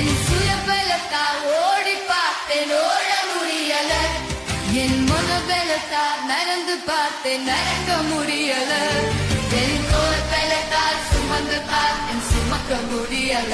என் சுயபலத்தால் ஓடி பார்த்தேன் ஓட முடியல என் மனபலத்தால் நடந்து பார்த்தேன் நடக்க முடியல என் தோல் பலத்தால் சுமந்து பார்த்தேன் சுமக்க முடியல